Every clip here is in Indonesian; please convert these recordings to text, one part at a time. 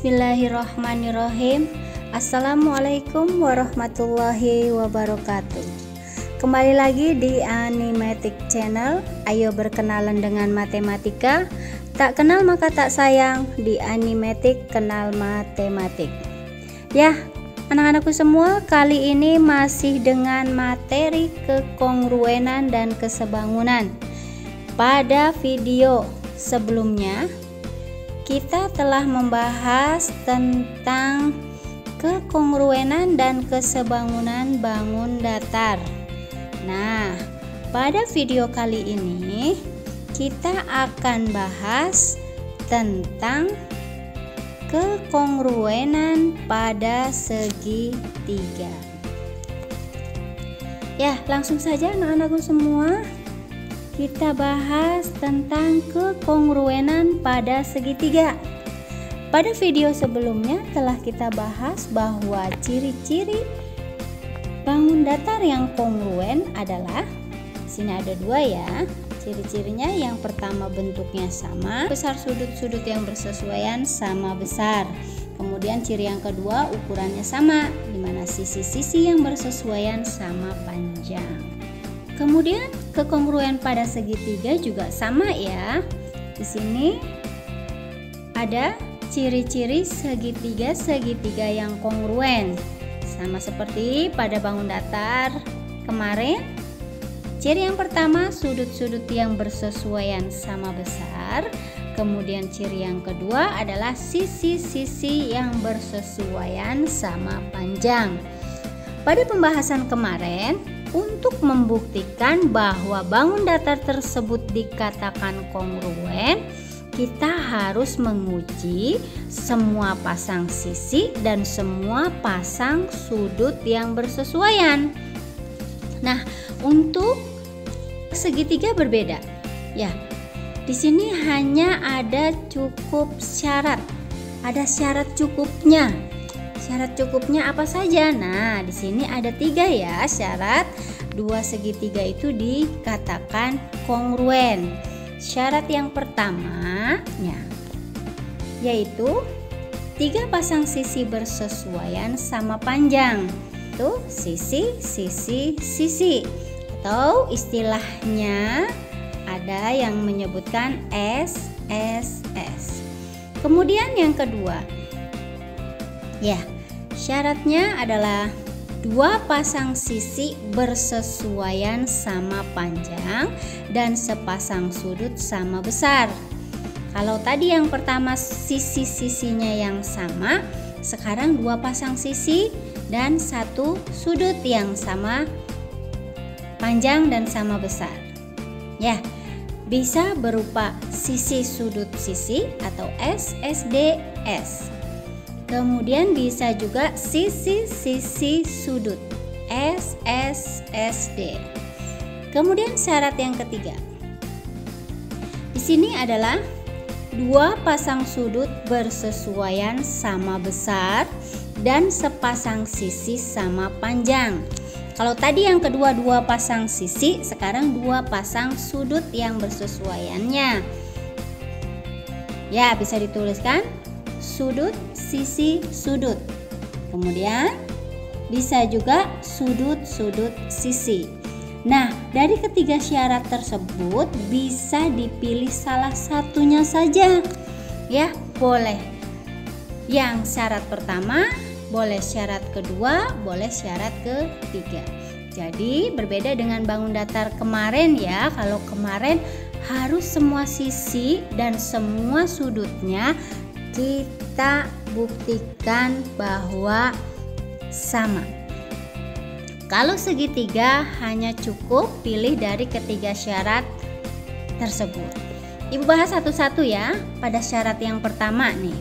Bismillahirrahmanirrahim. Assalamualaikum warahmatullahi wabarakatuh. Kembali lagi di Animatic Channel. Ayo berkenalan dengan matematika. Tak kenal maka tak sayang. Di Animatic kenal matematik. Ya, anak-anakku semua, kali ini masih dengan materi kekongruenan dan kesebangunan. Pada video sebelumnya kita telah membahas tentang kekongruenan dan kesebangunan bangun datar. Nah, pada video kali ini kita akan bahas tentang kekongruenan pada segitiga. Ya, langsung saja anak-anakku semua, kita bahas tentang kekongruenan pada segitiga. Pada video sebelumnya telah kita bahas bahwa ciri-ciri bangun datar yang kongruen adalah, sini ada dua ya. Ciri-cirinya yang pertama bentuknya sama, besar sudut-sudut yang bersesuaian sama besar. Kemudian ciri yang kedua ukurannya sama, di mana sisi-sisi yang bersesuaian sama panjang. Kemudian kekongruen pada segitiga juga sama ya. Di sini ada ciri-ciri segitiga yang kongruen. Sama seperti pada bangun datar kemarin. Ciri yang pertama sudut-sudut yang bersesuaian sama besar. Kemudian ciri yang kedua adalah sisi-sisi yang bersesuaian sama panjang. Pada pembahasan kemarin, untuk membuktikan bahwa bangun datar tersebut dikatakan kongruen, kita harus menguji semua pasang sisi dan semua pasang sudut yang bersesuaian. Nah, untuk segitiga berbeda. Ya, di sini hanya ada cukup syarat. Ada syarat cukupnya. Syarat cukupnya apa saja? Nah, di sini ada 3 ya syarat. Dua segitiga itu dikatakan kongruen. Syarat yang pertamanya yaitu 3 pasang sisi bersesuaian sama panjang. Itu sisi, sisi, sisi. Atau istilahnya ada yang menyebutkan SSS. Kemudian yang kedua, ya, syaratnya adalah 2 pasang sisi bersesuaian sama panjang dan sepasang sudut sama besar. Kalau tadi yang pertama sisi-sisinya yang sama, sekarang 2 pasang sisi dan 1 sudut yang sama panjang dan sama besar. Ya, bisa berupa sisi sudut sisi atau SSDS. Kemudian bisa juga sisi-sisi sudut SSSD. Kemudian syarat yang ketiga. Di sini adalah 2 pasang sudut bersesuaian sama besar dan sepasang sisi sama panjang. Kalau tadi yang kedua 2 pasang sisi, sekarang 2 pasang sudut yang bersesuaiannya. Ya, bisa dituliskan sudut, sisi, sudut. Kemudian bisa juga sudut, sudut, sisi. Nah, dari ketiga syarat tersebut bisa dipilih salah satunya saja. Ya, boleh. Yang syarat pertama, boleh syarat kedua, boleh syarat ketiga. Jadi berbeda dengan bangun datar kemarin ya. Kalau kemarin harus semua sisi dan semua sudutnya kita buktikan bahwa sama. Kalau segitiga hanya cukup pilih dari ketiga syarat tersebut. Ibu bahas satu-satu ya. Pada syarat yang pertama nih.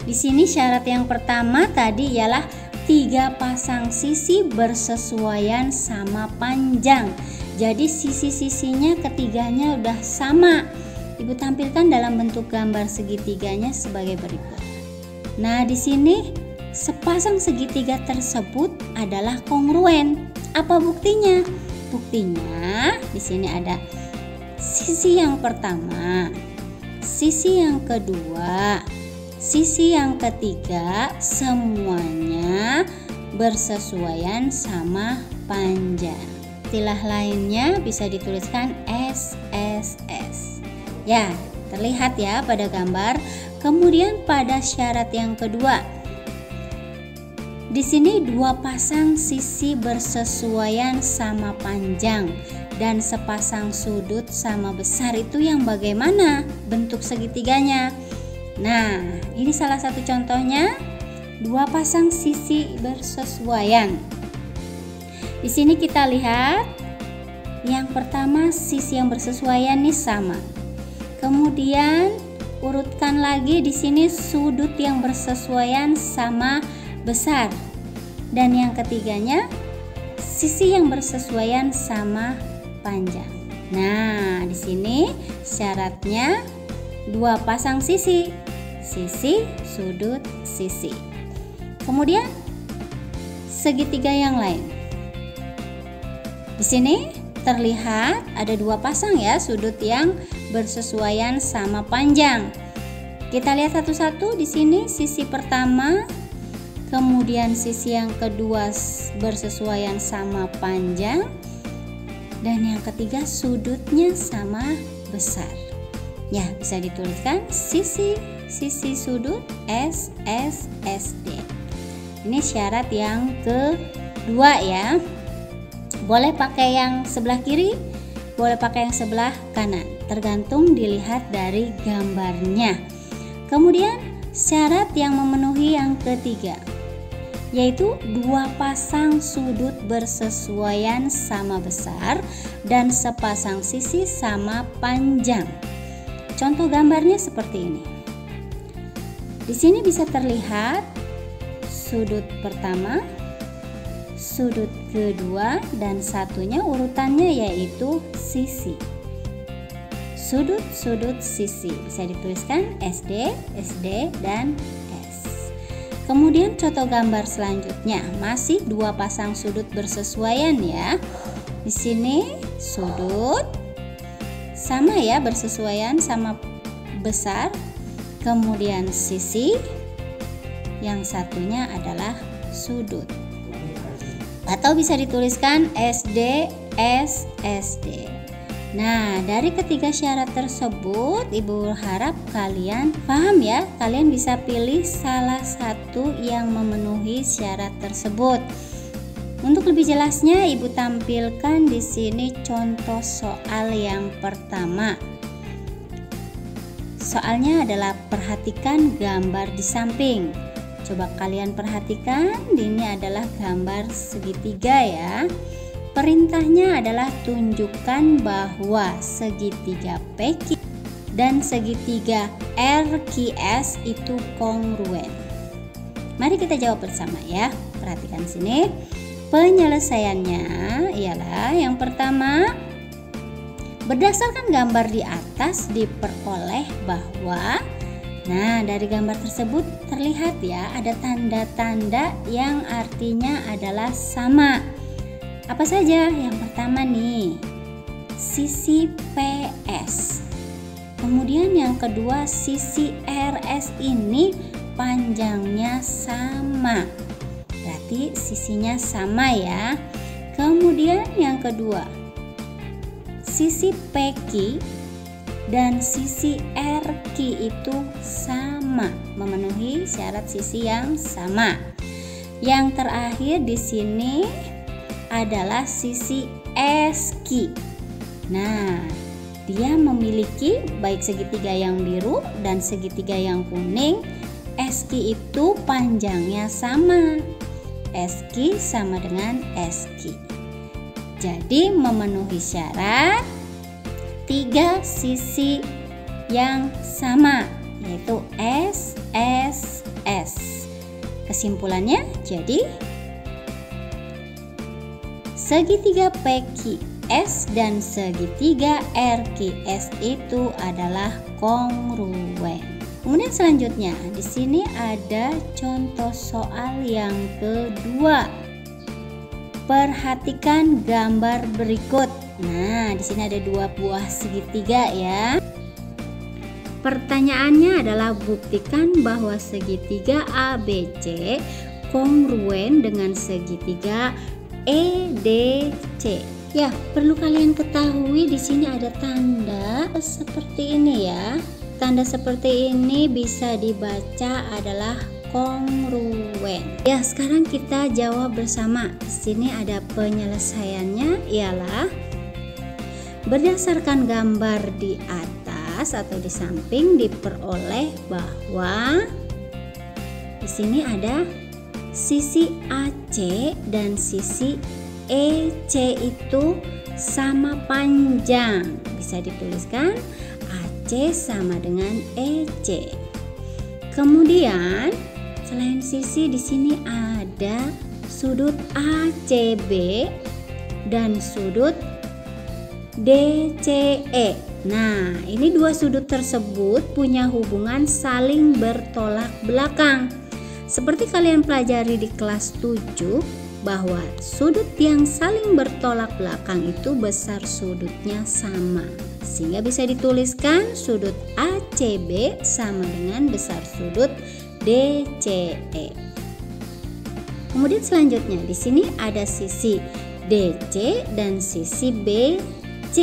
Di sini syarat yang pertama tadi ialah 3 pasang sisi bersesuaian sama panjang. Jadi sisi-sisinya ketiganya udah sama. Ibu tampilkan dalam bentuk gambar segitiganya sebagai berikut. Nah, di sini sepasang segitiga tersebut adalah kongruen. Apa buktinya? Buktinya di sini ada sisi yang pertama, sisi yang kedua, Sisi yang ketiga semuanya bersesuaian sama panjang. Istilah lainnya bisa dituliskan SSS. Ya, terlihat ya pada gambar. Kemudian pada syarat yang kedua, di sini dua pasang sisi bersesuaian sama panjang dan sepasang sudut sama besar. Itu yang bagaimana bentuk segitiganya? Nah, ini salah satu contohnya, dua pasang sisi bersesuaian. Di sini kita lihat yang pertama sisi yang bersesuaian nih sama. Kemudian urutkan lagi di sini sudut yang bersesuaian sama besar. Dan yang ketiganya sisi yang bersesuaian sama panjang. Nah, di sini syaratnya dua pasang sisi. Sisi, sudut, sisi. Kemudian segitiga yang lain. Di sini terlihat ada dua pasang ya sudut yang bersesuaian sama panjang. Kita lihat satu-satu. Di sini sisi pertama, kemudian sisi yang kedua bersesuaian sama panjang, dan yang ketiga sudutnya sama besar. Ya, bisa dituliskan sisi sudut SSSD. Ini syarat yang kedua ya. Boleh pakai yang sebelah kiri, boleh pakai yang sebelah kanan, tergantung dilihat dari gambarnya. Kemudian syarat yang memenuhi yang ketiga, yaitu dua pasang sudut bersesuaian sama besar dan sepasang sisi sama panjang. Contoh gambarnya seperti ini. Di sini bisa terlihat sudut pertama, sudut kedua, dan satunya urutannya yaitu sisi. Sudut, sisi. Bisa dituliskan SD, SD, dan S. Kemudian contoh gambar selanjutnya, masih dua pasang sudut bersesuaian ya. Di sini sudut sama ya, bersesuaian sama besar. Kemudian sisi, yang satunya adalah sudut. Atau bisa dituliskan SD, SSD. Nah, dari ketiga syarat tersebut, Ibu harap kalian paham ya. Kalian bisa pilih salah satu yang memenuhi syarat tersebut. Untuk lebih jelasnya, Ibu tampilkan di sini contoh soal yang pertama. Soalnya adalah perhatikan gambar di samping. Coba kalian perhatikan, ini adalah gambar segitiga ya. Perintahnya adalah tunjukkan bahwa segitiga PQ dan segitiga RQS itu kongruen. Mari kita jawab bersama ya. Perhatikan sini. Penyelesaiannya ialah yang pertama, berdasarkan gambar di atas diperoleh bahwa, nah dari gambar tersebut terlihat ya ada tanda-tanda yang artinya adalah sama. Apa saja? Yang pertama nih, sisi PS. Kemudian yang kedua, sisi RS ini panjangnya sama. Berarti sisinya sama ya. Kemudian yang kedua, sisi PQ dan sisi RQ itu sama, memenuhi syarat sisi yang sama. Yang terakhir di sini adalah sisi SQ. Nah, dia memiliki baik segitiga yang biru dan segitiga yang kuning. SQ itu panjangnya sama. SQ sama dengan SQ. Jadi memenuhi syarat tiga sisi yang sama, yaitu SSS. Kesimpulannya jadi segitiga PQS dan segitiga RQS itu adalah kongruen. Kemudian selanjutnya di sini ada contoh soal yang kedua. Perhatikan gambar berikut. Nah, di sini ada dua buah segitiga ya. pertanyaannya adalah buktikan bahwa segitiga ABC kongruen dengan segitiga EDC. Ya, perlu kalian ketahui di sini ada tanda seperti ini ya. Tanda seperti ini bisa dibaca adalah kongruen. Ya, sekarang kita jawab bersama. Di sini ada penyelesaiannya, ialah berdasarkan gambar di atas atau di samping diperoleh bahwa di sini ada sisi AC dan sisi EC itu sama panjang. Bisa dituliskan AC sama dengan EC. Kemudian selain sisi di sini ada sudut ACB dan sudut DCE. Nah, ini dua sudut tersebut punya hubungan saling bertolak belakang. Seperti kalian pelajari di kelas 7 bahwa sudut yang saling bertolak belakang itu besar sudutnya sama. Sehingga bisa dituliskan sudut ACB sama dengan besar sudut DCE. Kemudian selanjutnya di sini ada sisi DC dan sisi BC.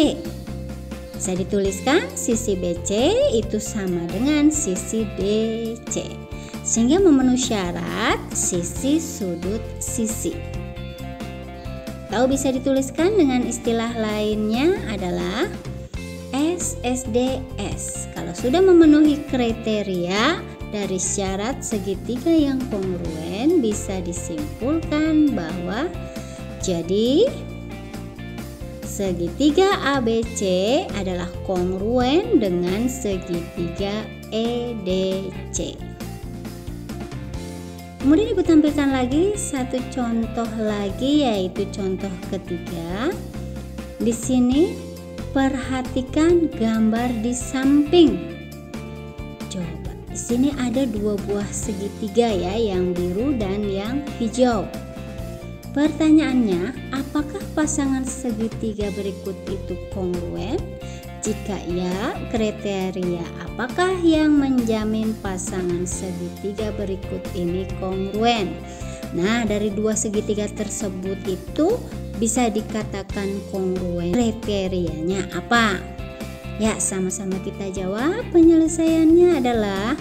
Bisa dituliskan sisi BC itu sama dengan sisi DC. Sehingga memenuhi syarat sisi sudut sisi. Atau bisa dituliskan dengan istilah lainnya adalah SSDS. Kalau sudah memenuhi kriteria dari syarat segitiga yang kongruen, bisa disimpulkan bahwa jadi segitiga ABC adalah kongruen dengan segitiga EDC. Kemudian ibu tampilkan lagi satu contoh lagi, yaitu contoh ketiga. Di sini perhatikan gambar di samping. Coba di sini ada dua buah segitiga ya, yang biru dan yang hijau. Pertanyaannya, apakah pasangan segitiga berikut itu kongruen? Jika ya, kriteria apakah yang menjamin pasangan segitiga berikut ini kongruen? Nah, dari dua segitiga tersebut itu bisa dikatakan kongruen. Kriterianya apa? Ya, sama-sama kita jawab. Penyelesaiannya adalah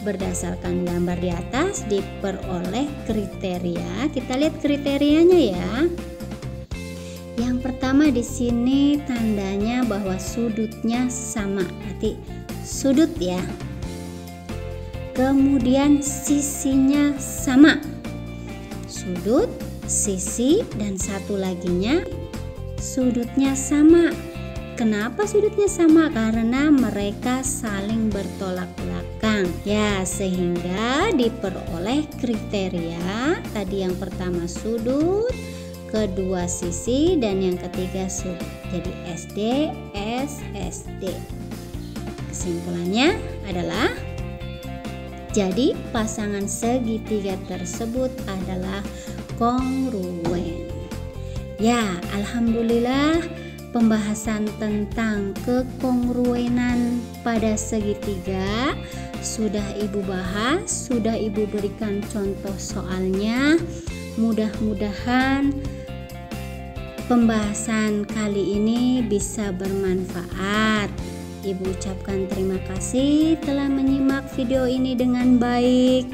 berdasarkan gambar di atas diperoleh kriteria. Kita lihat kriterianya ya. Yang pertama di sini tandanya bahwa sudutnya sama, berarti sudut ya. Kemudian sisinya sama, sudut, sisi, dan satu laginya sudutnya sama. Kenapa sudutnya sama? Karena mereka saling bertolak belakang ya, sehingga diperoleh kriteria. Tadi yang pertama sudut, kedua sisi, dan yang ketiga sudut. Jadi SD, SSD. Kesimpulannya adalah jadi pasangan segitiga tersebut adalah kongruen. Ya, alhamdulillah pembahasan tentang kekongruenan pada segitiga sudah ibu bahas, sudah ibu berikan contoh soalnya. Mudah-mudahan pembahasan kali ini bisa bermanfaat. Ibu ucapkan terima kasih telah menyimak video ini dengan baik,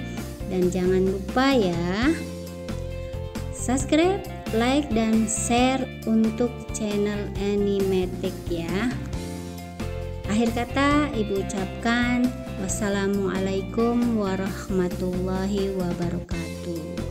dan jangan lupa ya subscribe, like, dan share untuk channel Animatic ya. Akhir kata ibu ucapkan wassalamualaikum warahmatullahi wabarakatuh.